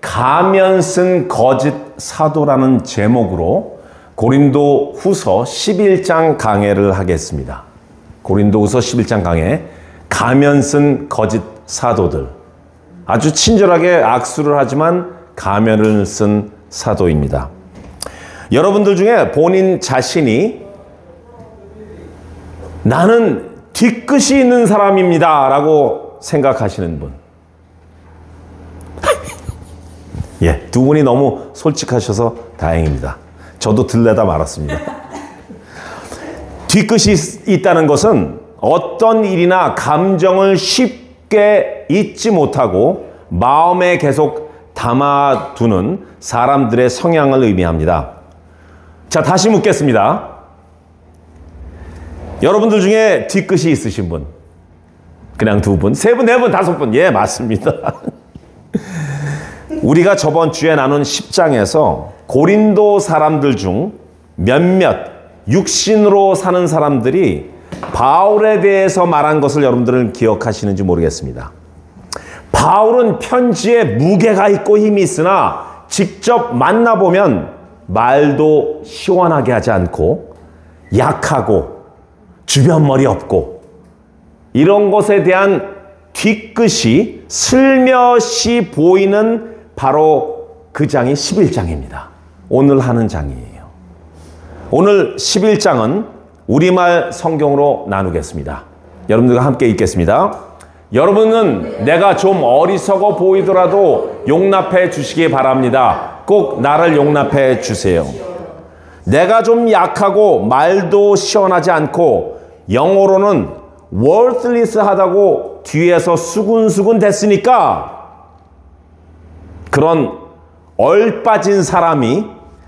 가면 쓴 거짓 사도라는 제목으로 고린도 후서 11장 강해를 하겠습니다. 고린도 후서 11장 강해, 가면 쓴 거짓 사도들. 아주 친절하게 악수를 하지만 가면을 쓴 사도입니다. 여러분들 중에 본인 자신이 나는 뒤끝이 있는 사람입니다 라고 생각하시는 분. 예, 두 분이 너무 솔직하셔서 다행입니다. 저도 들레다 말았습니다. 뒤끝이 있다는 것은 어떤 일이나 감정을 쉽게 잊지 못하고 마음에 계속 담아두는 사람들의 성향을 의미합니다. 자, 다시 묻겠습니다. 여러분들 중에 뒤끝이 있으신 분? 그냥 두 분? 세 분, 네 분, 다섯 분? 예, 맞습니다. 우리가 저번 주에 나눈 10장에서 고린도 사람들 중 몇몇 육신으로 사는 사람들이 바울에 대해서 말한 것을 여러분들은 기억하시는지 모르겠습니다. 바울은 편지에 무게가 있고 힘이 있으나 직접 만나보면 말도 시원하게 하지 않고 약하고 주변 머리 없고 이런 것에 대한 뒤끝이 슬며시 보이는 바로 그 장이 11장입니다. 오늘 하는 장이에요. 오늘 11장은 우리말 성경으로 나누겠습니다. 여러분들과 함께 읽겠습니다. 여러분은 내가 좀 어리석어 보이더라도 용납해 주시기 바랍니다. 꼭 나를 용납해 주세요. 내가 좀 약하고 말도 시원하지 않고 영어로는 worthless 하다고 뒤에서 수군수군 됐으니까 그런 얼빠진 사람이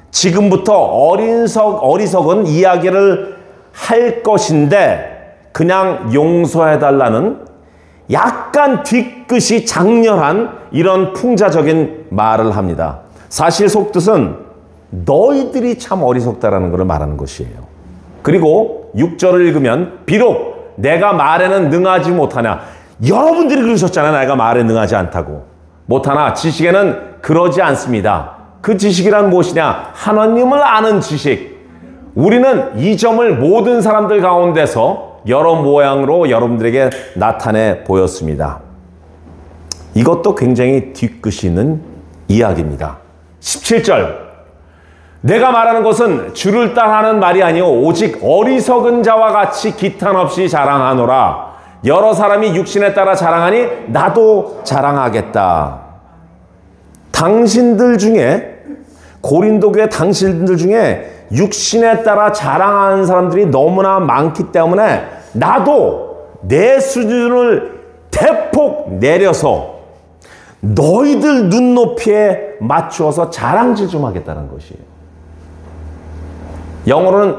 지금부터 어리석은 이야기를 할 것인데 그냥 용서해달라는 약간 뒤끝이 장렬한 이런 풍자적인 말을 합니다. 사실 속뜻은 너희들이 참 어리석다라는 것을 말하는 것이에요. 그리고 6절을 읽으면 비록 내가 말에는 능하지 못하냐. 여러분들이 그러셨잖아요. 내가 말에 능하지 않다고. 못하나 지식에는 그러지 않습니다. 그 지식이란 무엇이냐? 하나님을 아는 지식. 우리는 이 점을 모든 사람들 가운데서 여러 모양으로 여러분들에게 나타내 보였습니다. 이것도 굉장히 뒤끝이 있는 이야기입니다. 17절. 내가 말하는 것은 주를 따라하는 말이 아니오 오직 어리석은 자와 같이 기탄 없이 자랑하노라. 여러 사람이 육신에 따라 자랑하니 나도 자랑하겠다. 당신들 중에 고린도 교회 당신들 중에 육신에 따라 자랑하는 사람들이 너무나 많기 때문에 나도 내 수준을 대폭 내려서 너희들 눈높이에 맞추어서 자랑질 좀 하겠다는 것이에요. 영어로는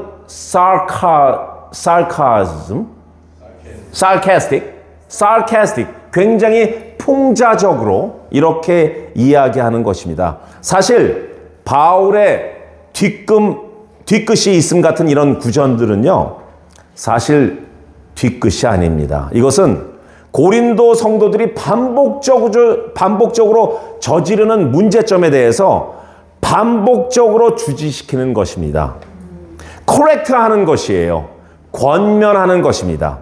sarcastic, 굉장히 풍자적으로 이렇게 이야기하는 것입니다. 사실 바울의 뒤끝이 있음 같은 이런 구전들은요, 사실 뒤끝이 아닙니다. 이것은 고린도 성도들이 반복적으로 저지르는 문제점에 대해서 반복적으로 주지시키는 것입니다. 코렉트하는 것이에요. 권면하는 것입니다.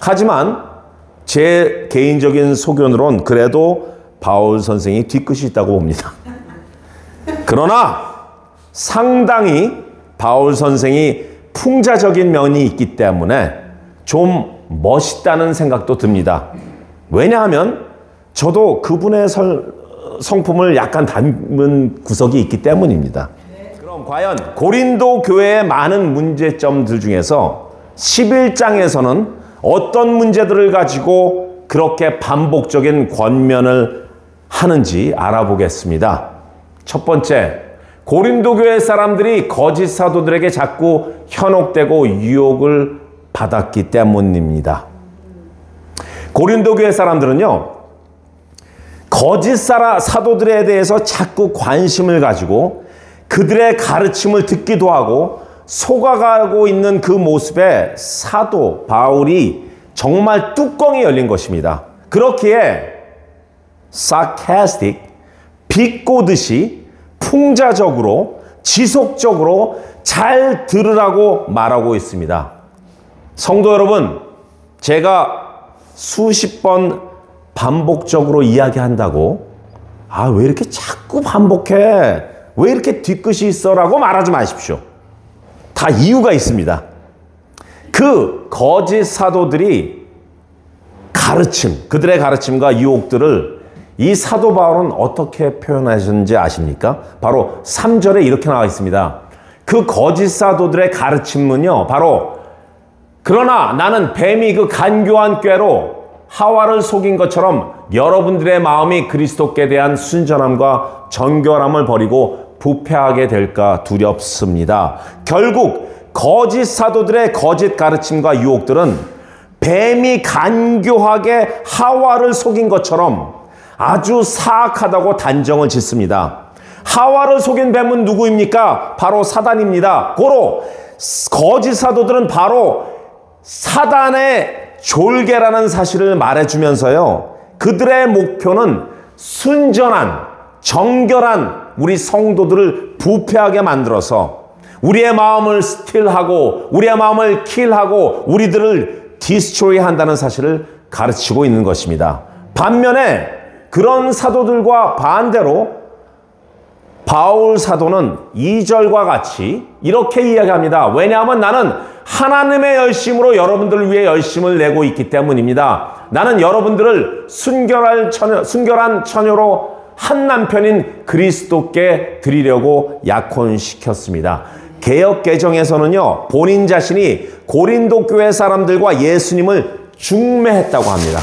하지만 제 개인적인 소견으론 그래도 바울 선생이 뒤끝이 있다고 봅니다. 그러나 상당히 바울 선생이 풍자적인 면이 있기 때문에 좀 멋있다는 생각도 듭니다. 왜냐하면 저도 그분의 성품을 약간 닮은 구석이 있기 때문입니다. 그럼 과연 고린도 교회의 많은 문제점들 중에서 11장에서는 어떤 문제들을 가지고 그렇게 반복적인 권면을 하는지 알아보겠습니다. 첫 번째, 고린도 교회 사람들이 거짓 사도들에게 자꾸 현혹되고 유혹을 받았기 때문입니다. 고린도 교회 사람들은요, 거짓 사도들에 대해서 자꾸 관심을 가지고 그들의 가르침을 듣기도 하고 속아가고 있는 그 모습에 사도 바울이 정말 뚜껑이 열린 것입니다. 그렇기에 sarcastic, 비꼬듯이 풍자적으로 지속적으로 잘 들으라고 말하고 있습니다. 성도 여러분, 제가 수십 번 반복적으로 이야기한다고 왜 이렇게 자꾸 반복해? 왜 이렇게 뒤끝이 있어? 라고 말하지 마십시오. 다 이유가 있습니다. 그 거짓 사도들이 그들의 가르침과 유혹들을 이 사도 바울은 어떻게 표현하셨는지 아십니까? 바로 3절에 이렇게 나와 있습니다. 그 거짓 사도들의 가르침은요, 바로 그러나 나는 뱀이 그 간교한 꾀로 하와를 속인 것처럼 여러분들의 마음이 그리스도께 대한 순전함과 정결함을 버리고 부패하게 될까 두렵습니다. 결국 거짓 사도들의 거짓 가르침과 유혹들은 뱀이 간교하게 하와를 속인 것처럼 아주 사악하다고 단정을 짓습니다. 하와를 속인 뱀은 누구입니까? 바로 사단입니다. 고로 거짓 사도들은 바로 사단의 졸개라는 사실을 말해주면서요, 그들의 목표는 순전한 정결한 우리 성도들을 부패하게 만들어서 우리의 마음을 스틸하고 우리의 마음을 킬하고 우리들을 디스트로이 한다는 사실을 가르치고 있는 것입니다. 반면에 그런 사도들과 반대로 바울 사도는 2절과 같이 이렇게 이야기합니다. 왜냐하면 나는 하나님의 열심으로 여러분들을 위해 열심을 내고 있기 때문입니다. 나는 여러분들을 순결한 처녀로 한 남편인 그리스도께 드리려고 약혼시켰습니다. 개역개정에서는요, 본인 자신이 고린도 교회 사람들과 예수님을 중매했다고 합니다.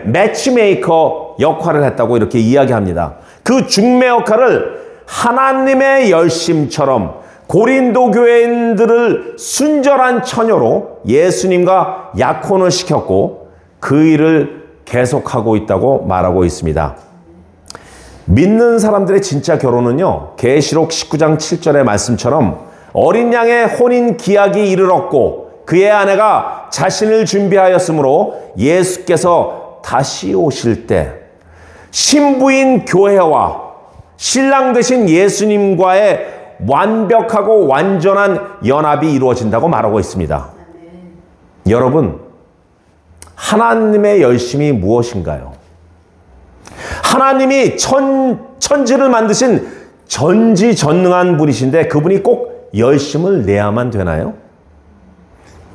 매치메이커 역할을 했다고 이렇게 이야기합니다. 그 중매 역할을 하나님의 열심처럼 고린도 교회인들을 순전한 처녀로 예수님과 약혼을 시켰고 그 일을 계속하고 있다고 말하고 있습니다. 믿는 사람들의 진짜 결혼은요, 계시록 19장 7절의 말씀처럼 어린 양의 혼인 기약이 이르렀고 그의 아내가 자신을 준비하였으므로 예수께서 다시 오실 때 신부인 교회와 신랑 되신 예수님과의 완벽하고 완전한 연합이 이루어진다고 말하고 있습니다. 여러분, 하나님의 열심이 무엇인가요? 하나님이 천지를 만드신 전지전능한 분이신데 그분이 꼭 열심을 내야만 되나요?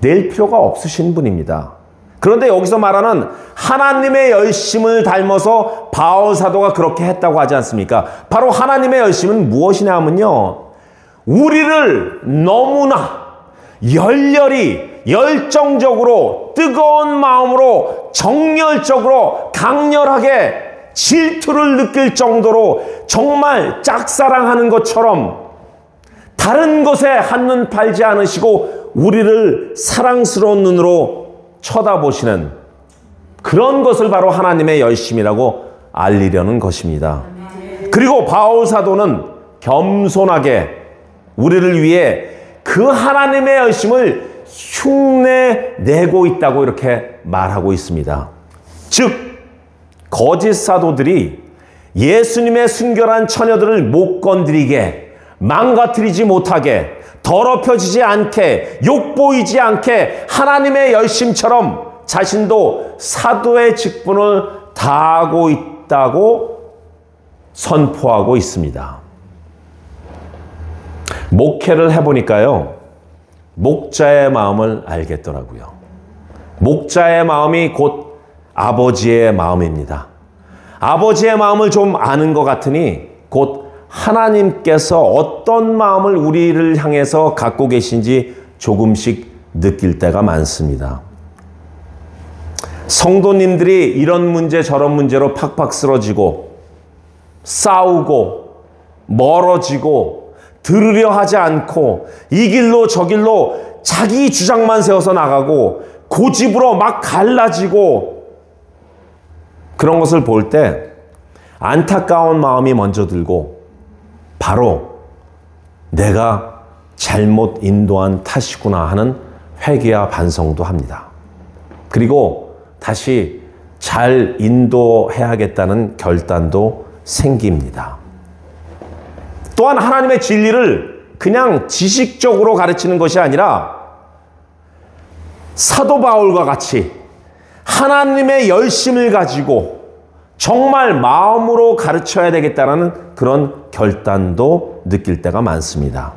낼 필요가 없으신 분입니다. 그런데 여기서 말하는 하나님의 열심을 닮아서 바울 사도가 그렇게 했다고 하지 않습니까? 바로 하나님의 열심은 무엇이냐 하면요, 우리를 너무나 열렬히 열정적으로 뜨거운 마음으로 정열적으로 강렬하게 질투를 느낄 정도로 정말 짝사랑하는 것처럼 다른 것에 한눈 팔지 않으시고 우리를 사랑스러운 눈으로 쳐다보시는 그런 것을 바로 하나님의 열심이라고 알리려는 것입니다. 그리고 바울 사도는 겸손하게 우리를 위해 그 하나님의 열심을 흉내내고 있다고 이렇게 말하고 있습니다. 즉 거짓 사도들이 예수님의 순결한 처녀들을 못 건드리게, 망가뜨리지 못하게, 더럽혀지지 않게, 욕보이지 않게 하나님의 열심처럼 자신도 사도의 직분을 다하고 있다고 선포하고 있습니다. 목회를 해보니까요, 목자의 마음을 알겠더라고요. 목자의 마음이 곧 아버지의 마음입니다. 아버지의 마음을 좀 아는 것 같으니 곧 하나님께서 어떤 마음을 우리를 향해서 갖고 계신지 조금씩 느낄 때가 많습니다. 성도님들이 이런 문제 저런 문제로 팍팍 쓰러지고 싸우고 멀어지고 들으려 하지 않고 이 길로 저 길로 자기 주장만 세워서 나가고 고집으로 막 갈라지고 그런 것을 볼 때 안타까운 마음이 먼저 들고 바로 내가 잘못 인도한 탓이구나 하는 회개와 반성도 합니다. 그리고 다시 잘 인도해야겠다는 결단도 생깁니다. 또한 하나님의 진리를 그냥 지식적으로 가르치는 것이 아니라 사도 바울과 같이 하나님의 열심을 가지고 정말 마음으로 가르쳐야 되겠다는 그런 결단도 느낄 때가 많습니다.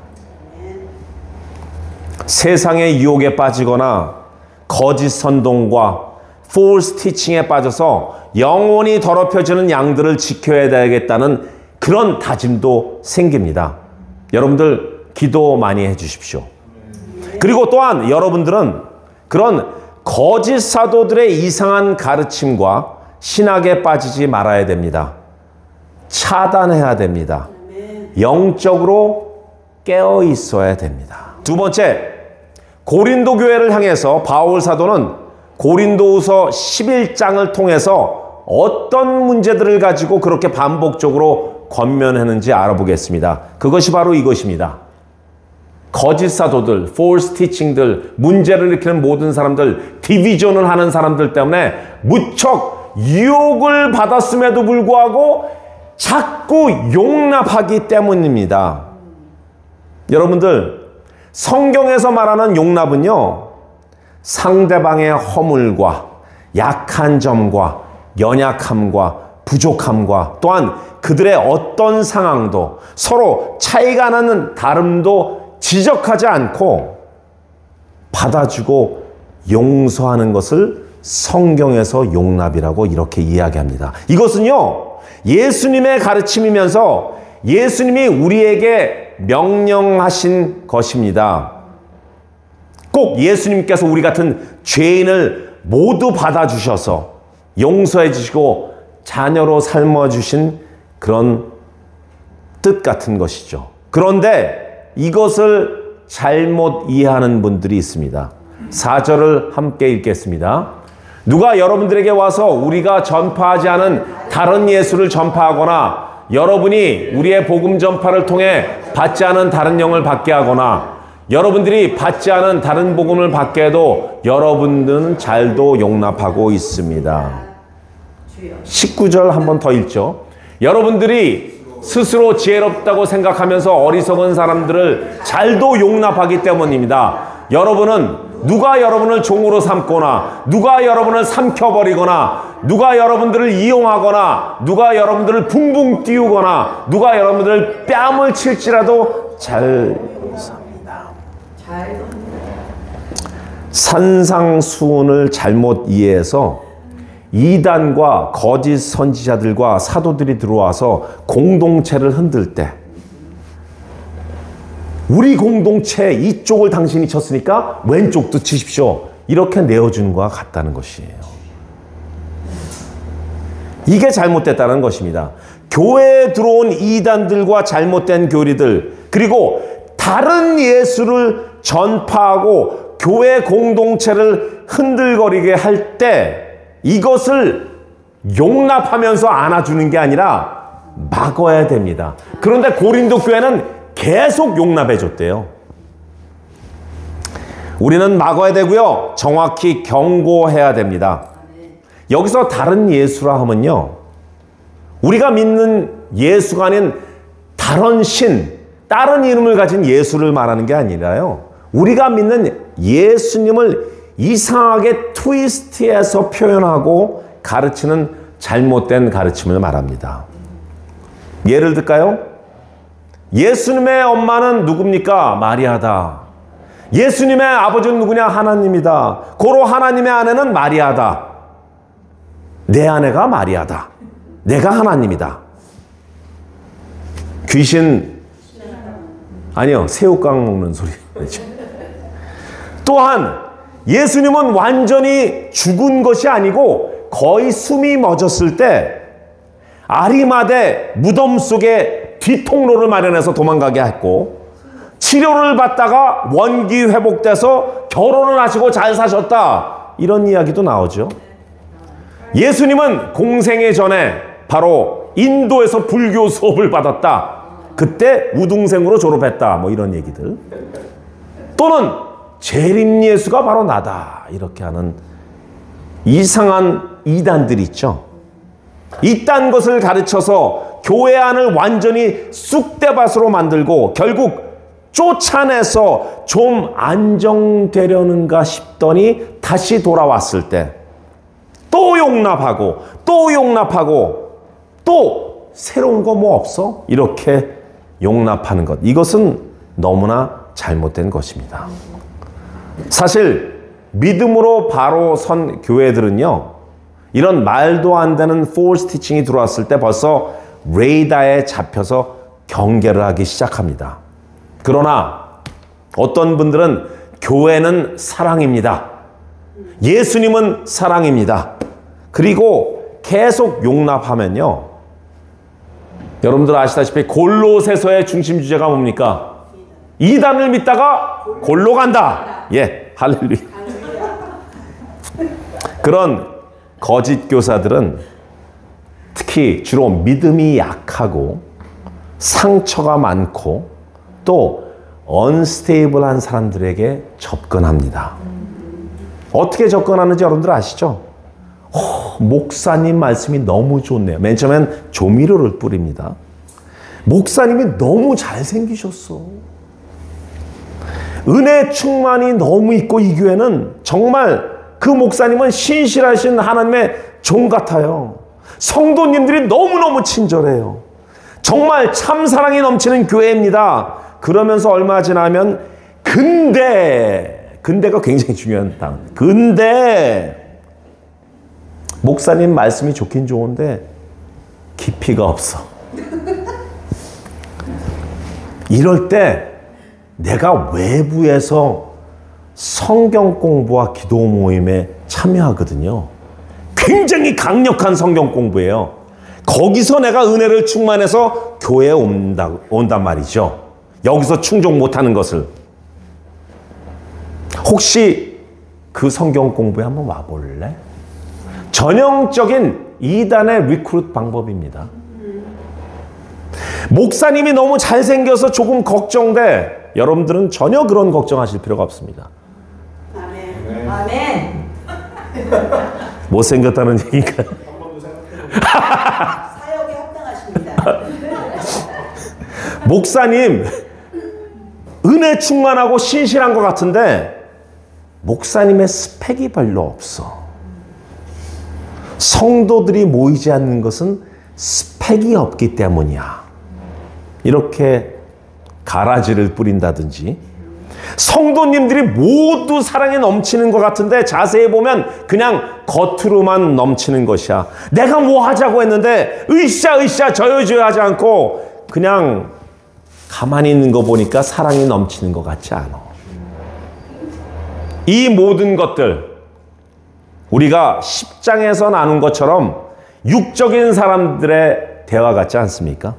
세상의 유혹에 빠지거나 거짓 선동과 false teaching에 빠져서 영원히 더럽혀지는 양들을 지켜야 되겠다는 그런 다짐도 생깁니다. 여러분들 기도 많이 해주십시오. 그리고 또한 여러분들은 그런 거짓 사도들의 이상한 가르침과 신학에 빠지지 말아야 됩니다. 차단해야 됩니다. 영적으로 깨어 있어야 됩니다. 두 번째, 고린도 교회를 향해서 바울 사도는 고린도후서 11장을 통해서 어떤 문제들을 가지고 그렇게 반복적으로 권면했는지 알아보겠습니다. 그것이 바로 이것입니다. 거짓 사도들, false teaching들, 문제를 일으키는 모든 사람들, 디비전을 하는 사람들 때문에 무척 유혹을 받았음에도 불구하고 자꾸 용납하기 때문입니다. 여러분들, 성경에서 말하는 용납은요, 상대방의 허물과 약한 점과 연약함과 부족함과 또한 그들의 어떤 상황도 서로 차이가 나는 다름도 지적하지 않고 받아주고 용서하는 것을 성경에서 용납이라고 이렇게 이야기합니다. 이것은요, 예수님의 가르침이면서 예수님이 우리에게 명령하신 것입니다. 꼭 예수님께서 우리 같은 죄인을 모두 받아주셔서 용서해 주시고 자녀로 삶아주신 그런 뜻 같은 것이죠. 그런데 이것을 잘못 이해하는 분들이 있습니다. 4절을 함께 읽겠습니다. 누가 여러분들에게 와서 우리가 전파하지 않은 다른 예수를 전파하거나 여러분이 우리의 복음 전파를 통해 받지 않은 다른 영을 받게 하거나 여러분들이 받지 않은 다른 복음을 받게 해도 여러분들은 잘도 용납하고 있습니다. 19절 한 번 더 읽죠. 여러분들이 스스로 지혜롭다고 생각하면서 어리석은 사람들을 잘도 용납하기 때문입니다. 여러분은 누가 여러분을 종으로 삼거나 누가 여러분을 삼켜버리거나 누가 여러분들을 이용하거나 누가 여러분들을 붕붕 띄우거나 누가 여러분들을 뺨을 칠지라도 잘 삽니다. 산상수훈을 잘못 이해해서 이단과 거짓 선지자들과 사도들이 들어와서 공동체를 흔들 때 우리 공동체 이쪽을 당신이 쳤으니까 왼쪽도 치십시오. 이렇게 내어주는 것과 같다는 것이에요. 이게 잘못됐다는 것입니다. 교회에 들어온 이단들과 잘못된 교리들 그리고 다른 예수를 전파하고 교회 공동체를 흔들거리게 할 때 이것을 용납하면서 안아주는 게 아니라 막아야 됩니다. 그런데 고린도 교회는 계속 용납해 줬대요. 우리는 막아야 되고요. 정확히 경고해야 됩니다. 여기서 다른 예수라 하면요. 우리가 믿는 예수가 아닌 다른 신, 다른 이름을 가진 예수를 말하는 게 아니라요. 우리가 믿는 예수님을 이상하게 트위스트해서 표현하고 가르치는 잘못된 가르침을 말합니다. 예를 들까요? 예수님의 엄마는 누굽니까? 마리아다. 예수님의 아버지는 누구냐? 하나님이다. 고로 하나님의 아내는 마리아다. 내 아내가 마리아다. 내가 하나님이다. 귀신 아니요, 새우깡 먹는 소리. 또한 예수님은 완전히 죽은 것이 아니고 거의 숨이 멎었을 때 아리마대 무덤 속에 뒤통로를 마련해서 도망가게 했고 치료를 받다가 원기 회복돼서 결혼을 하시고 잘 사셨다. 이런 이야기도 나오죠. 예수님은 공생애 전에 바로 인도에서 불교 수업을 받았다. 그때 우등생으로 졸업했다. 뭐 이런 얘기들. 또는 재림 예수가 바로 나다. 이렇게 하는 이상한 이단들이 있죠. 이딴 것을 가르쳐서 교회 안을 완전히 쑥대밭으로 만들고 결국 쫓아내서 좀 안정되려는가 싶더니 다시 돌아왔을 때 또 용납하고 또 용납하고 또 새로운 거 뭐 없어? 이렇게 용납하는 것. 이것은 너무나 잘못된 것입니다. 사실 믿음으로 바로 선 교회들은요, 이런 말도 안 되는 false teaching이 들어왔을 때 벌써 레이더에 잡혀서 경계를 하기 시작합니다. 그러나 어떤 분들은 교회는 사랑입니다. 예수님은 사랑입니다. 그리고 계속 용납하면요, 여러분들 아시다시피 골로새서의 중심 주제가 뭡니까? 이단을 믿다가 골로 간다. 예, 할렐루야. 그런 거짓 교사들은 특히 주로 믿음이 약하고 상처가 많고 또 언스테이블한 사람들에게 접근합니다. 어떻게 접근하는지 여러분들 아시죠? 목사님 말씀이 너무 좋네요. 맨 처음엔 조미료를 뿌립니다. 목사님이 너무 잘생기셨어. 은혜 충만이 너무 있고 이 교회는 정말 그 목사님은 신실하신 하나님의 종 같아요. 성도님들이 너무너무 친절해요. 정말 참사랑이 넘치는 교회입니다. 그러면서 얼마 지나면 근데가 굉장히 중요한 단어. 근데 목사님 말씀이 좋긴 좋은데 깊이가 없어. 이럴 때 내가 외부에서 성경 공부와 기도 모임에 참여하거든요. 굉장히 강력한 성경 공부예요. 거기서 내가 은혜를 충만해서 교회에 온단 말이죠. 여기서 충족 못하는 것을. 혹시 그 성경 공부에 한번 와볼래? 전형적인 이단의 리크루트 방법입니다. 목사님이 너무 잘생겨서 조금 걱정돼. 여러분들은 전혀 그런 걱정하실 필요가 없습니다. 아멘. 아멘. 못생겼다는 얘기인가요? 사역에 합당하십니다. 목사님 은혜 충만하고 신실한 것 같은데 목사님의 스펙이 별로 없어. 성도들이 모이지 않는 것은 스펙이 없기 때문이야. 이렇게 가라지를 뿌린다든지, 성도님들이 모두 사랑에 넘치는 것 같은데 자세히 보면 그냥 겉으로만 넘치는 것이야. 내가 뭐 하자고 했는데 으쌰으쌰 저요저요 하지 않고 그냥 가만히 있는 거 보니까 사랑이 넘치는 것 같지 않아. 이 모든 것들 우리가 10장에서 나눈 것처럼 육적인 사람들의 대화 같지 않습니까?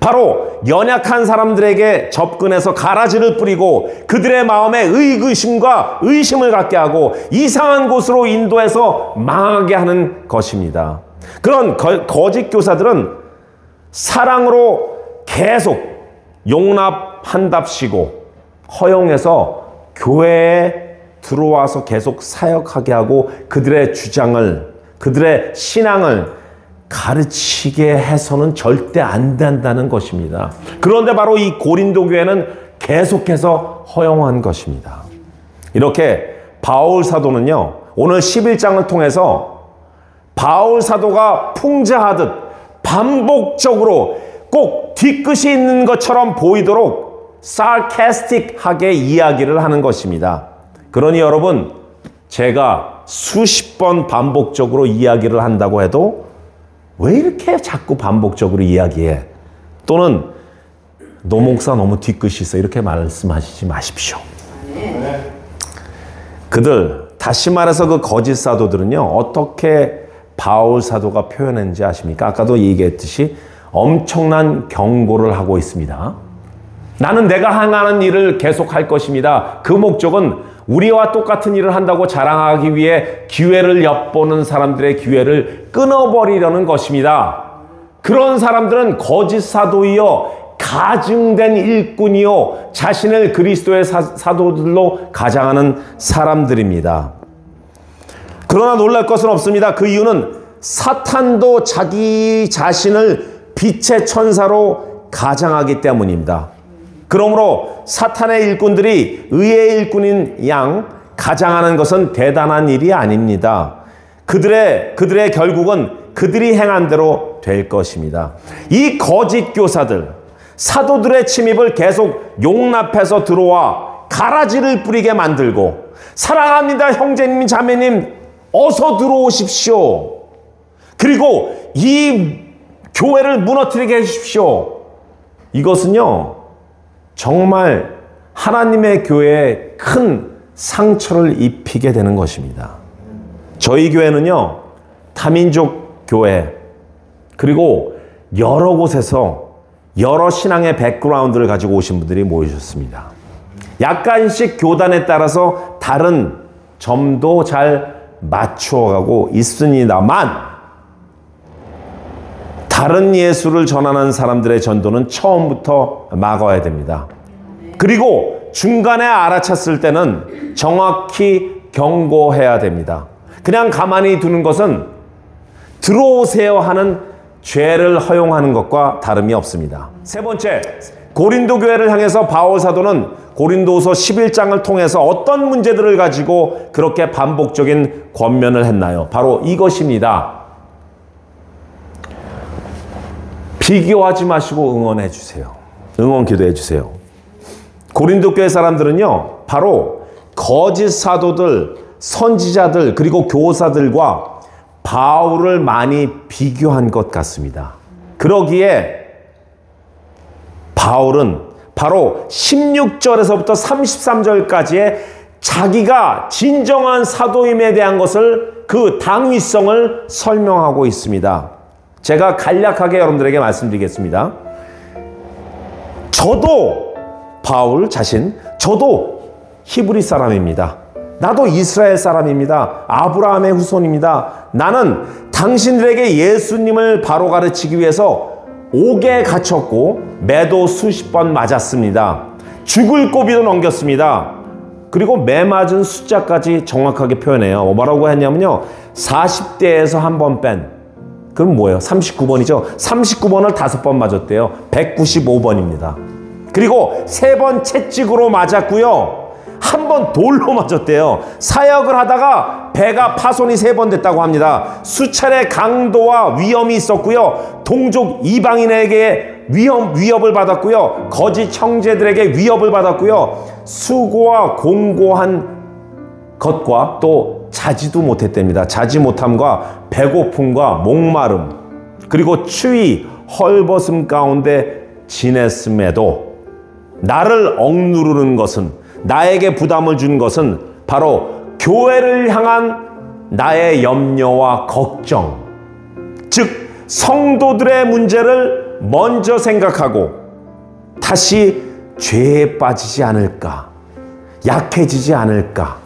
바로 연약한 사람들에게 접근해서 가라지를 뿌리고 그들의 마음에 의구심과 의심을 갖게 하고 이상한 곳으로 인도해서 망하게 하는 것입니다. 그런 거짓 교사들은 사랑으로 계속 용납한답시고 허용해서 교회에 들어와서 계속 사역하게 하고 그들의 주장을, 그들의 신앙을 가르치게 해서는 절대 안 된다는 것입니다. 그런데 바로 이 고린도 교회는 계속해서 허용한 것입니다. 이렇게 바울 사도는요, 오늘 11장을 통해서 바울 사도가 풍자하듯 반복적으로 꼭 뒤끝이 있는 것처럼 보이도록 sarcastic하게 이야기를 하는 것입니다. 그러니 여러분, 제가 수십 번 반복적으로 이야기를 한다고 해도 왜 이렇게 자꾸 반복적으로 이야기해? 또는 노 목사 너무 뒤끝이 있어. 이렇게 말씀하시지 마십시오. 그들, 다시 말해서 그 거짓 사도들은요, 어떻게 바울 사도가 표현했는지 아십니까? 아까도 얘기했듯이 엄청난 경고를 하고 있습니다. 나는 내가 행하는 일을 계속할 것입니다. 그 목적은 우리와 똑같은 일을 한다고 자랑하기 위해 기회를 엿보는 사람들의 기회를 끊어버리려는 것입니다. 그런 사람들은 거짓 사도이요, 가증된 일꾼이요, 자신을 그리스도의 사도들로 가장하는 사람들입니다. 그러나 놀랄 것은 없습니다. 그 이유는 사탄도 자기 자신을 빛의 천사로 가장하기 때문입니다. 그러므로 사탄의 일꾼들이 의의 일꾼인 양 가장하는 것은 대단한 일이 아닙니다. 그들의 결국은 그들이 행한 대로 될 것입니다. 이 거짓 교사들, 사도들의 침입을 계속 용납해서 들어와 가라지를 뿌리게 만들고, 사랑합니다 형제님 자매님 어서 들어오십시오. 그리고 이 교회를 무너뜨리게 해주십시오. 이것은요 정말 하나님의 교회에 큰 상처를 입히게 되는 것입니다. 저희 교회는요 다민족 교회, 그리고 여러 곳에서 여러 신앙의 백그라운드를 가지고 오신 분들이 모이셨습니다. 약간씩 교단에 따라서 다른 점도 잘 맞추어가고 있습니다만, 다른 예수를 전하는 사람들의 전도는 처음부터 막아야 됩니다. 그리고 중간에 알아챘을 때는 정확히 경고해야 됩니다. 그냥 가만히 두는 것은 들어오세요 하는 죄를 허용하는 것과 다름이 없습니다. 세 번째, 고린도 교회를 향해서 바울 사도는 고린도후서 11장을 통해서 어떤 문제들을 가지고 그렇게 반복적인 권면을 했나요? 바로 이것입니다. 비교하지 마시고 응원해 주세요. 응원 기도해 주세요. 고린도 교회 사람들은요 바로 거짓 사도들, 선지자들, 그리고 교사들과 바울을 많이 비교한 것 같습니다. 그러기에 바울은 바로 16절에서부터 33절까지의 자기가 진정한 사도임에 대한 것을, 그 당위성을 설명하고 있습니다. 제가 간략하게 여러분들에게 말씀드리겠습니다. 저도 바울 자신, 저도 히브리 사람입니다. 나도 이스라엘 사람입니다. 아브라함의 후손입니다. 나는 당신들에게 예수님을 바로 가르치기 위해서 옥에 갇혔고 매도 수십 번 맞았습니다. 죽을 고비도 넘겼습니다. 그리고 매 맞은 숫자까지 정확하게 표현해요. 뭐라고 했냐면요, 40대에서 한 번 뺀, 그럼 뭐예요? 39번이죠. 39번을 5번 맞았대요. 195번입니다. 그리고 3번 채찍으로 맞았고요. 한 번 돌로 맞았대요. 사역을 하다가 배가 파손이 3번 됐다고 합니다. 수차례 강도와 위험이 있었고요. 동족 이방인에게 위협을 받았고요. 거짓 형제들에게 위협을 받았고요. 수고와 공고한 것과 또 자지도 못했답니다. 자지 못함과 배고픔과 목마름, 그리고 추위, 헐벗음 가운데 지냈음에도 나를 억누르는 것은, 나에게 부담을 준 것은 바로 교회를 향한 나의 염려와 걱정, 즉 성도들의 문제를 먼저 생각하고 다시 죄에 빠지지 않을까, 약해지지 않을까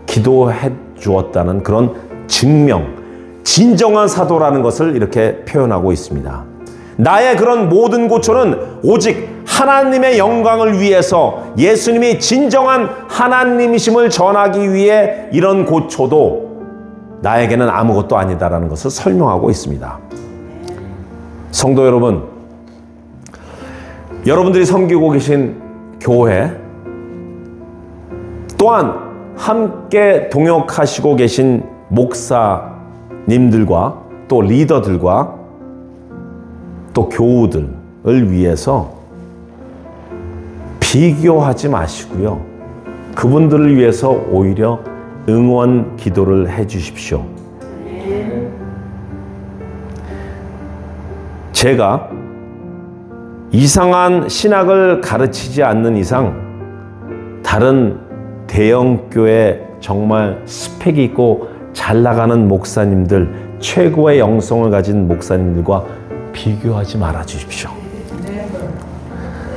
기도해 주었다는 그런 증명, 진정한 사도라는 것을 이렇게 표현하고 있습니다. 나의 그런 모든 고초는 오직 하나님의 영광을 위해서, 예수님이 진정한 하나님이심을 전하기 위해 이런 고초도 나에게는 아무것도 아니다라는 것을 설명하고 있습니다. 성도 여러분, 여러분들이 섬기고 계신 교회, 또한 함께 동역하시고 계신 목사님들과 또 리더들과 또 교우들을 위해서 비교하지 마시고요. 그분들을 위해서 오히려 응원 기도를 해 주십시오. 제가 이상한 신학을 가르치지 않는 이상 다른 대형교회 정말 스펙이 있고 잘 나가는 목사님들, 최고의 영성을 가진 목사님들과 비교하지 말아 주십시오.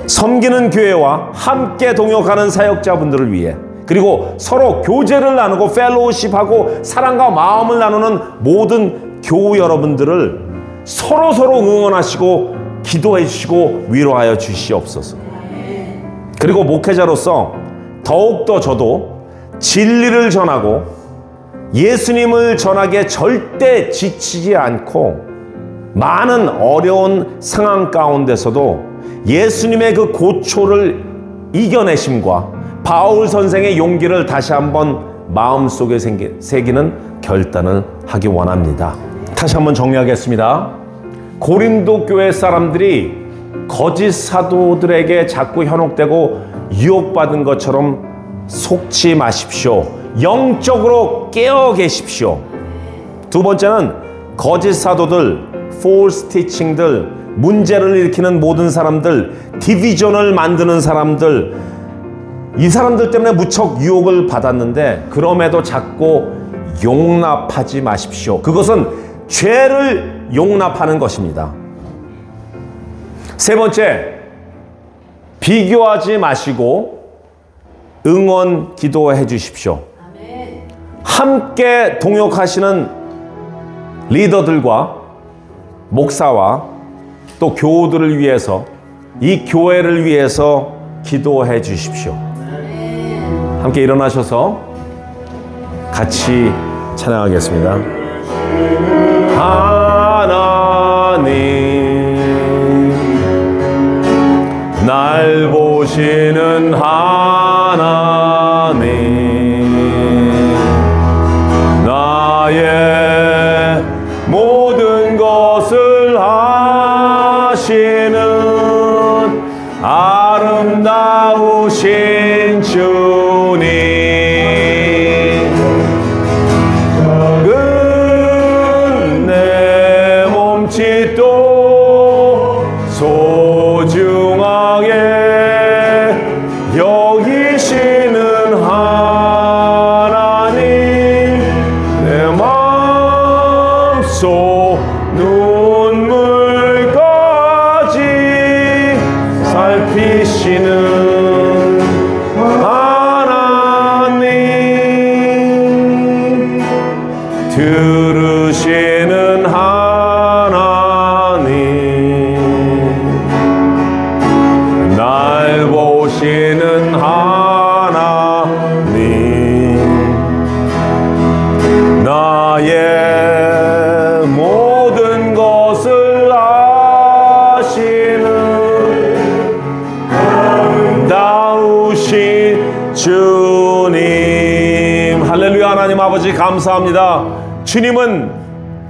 섬기는 교회와 함께 동역하는 사역자분들을 위해, 그리고 서로 교제를 나누고 펠로우십하고 사랑과 마음을 나누는 모든 교우 여러분들을 서로 응원하시고 기도해 주시고 위로하여 주시옵소서. 그리고 목회자로서 더욱더 저도 진리를 전하고 예수님을 전하기에 절대 지치지 않고 많은 어려운 상황 가운데서도 예수님의 그 고초를 이겨내심과 바울 선생의 용기를 다시 한번 마음속에 새기는 결단을 하기 원합니다. 다시 한번 정리하겠습니다. 고린도 교회 사람들이 거짓 사도들에게 자꾸 현혹되고 유혹받은 것처럼 속지 마십시오. 영적으로 깨어 계십시오. 두 번째는 거짓 사도들, false teaching들, 문제를 일으키는 모든 사람들, 디비전을 만드는 사람들, 이 사람들 때문에 무척 유혹을 받았는데 그럼에도 자꾸 용납하지 마십시오. 그것은 죄를 용납하는 것입니다. 세 번째, 비교하지 마시고 응원 기도해 주십시오. 함께 동역하시는 리더들과 목사와 또 교우들을 위해서, 이 교회를 위해서 기도해 주십시오. 함께 일어나셔서 같이 찬양하겠습니다. 하나님, 날 보시는 하나님, 나의 모든 것을 하시는 아름다우신 주님, 작은 내 몸짓도 소중하게 여기시는 하나님, 내 마음속 눈물까지 살피시는 하나님, 들으시는 하나님, 날 보시는 하나님, 나의 모든 것을 아시는 아름다우신 주님. 할렐루야. 하나님 아버지 감사합니다. 주님은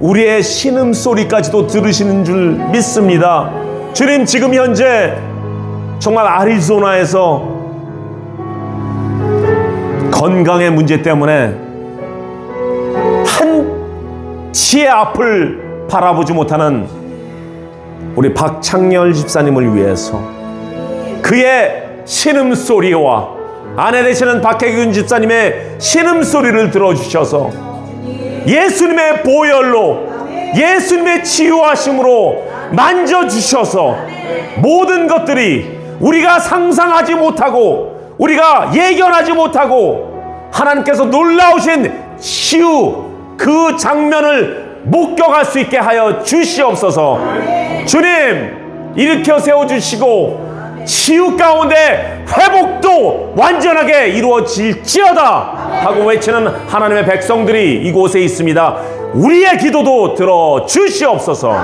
우리의 신음소리까지도 들으시는 줄 믿습니다. 주님, 지금 현재 정말 아리조나에서 건강의 문제 때문에 한치의 앞을 바라보지 못하는 우리 박창렬 집사님을 위해서 그의 신음소리와 아내 되시는 박혜균 집사님의 신음소리를 들어주셔서 예수님의 보혈로, 예수님의 치유하심으로 만져주셔서 모든 것들이 우리가 상상하지 못하고 우리가 예견하지 못하고 하나님께서 놀라우신 치유 그 장면을 목격할 수 있게 하여 주시옵소서. 주님, 일으켜 세워주시고 치유 가운데 회복도 완전하게 이루어질지어다 하고 외치는 하나님의 백성들이 이곳에 있습니다. 우리의 기도도 들어 주시옵소서.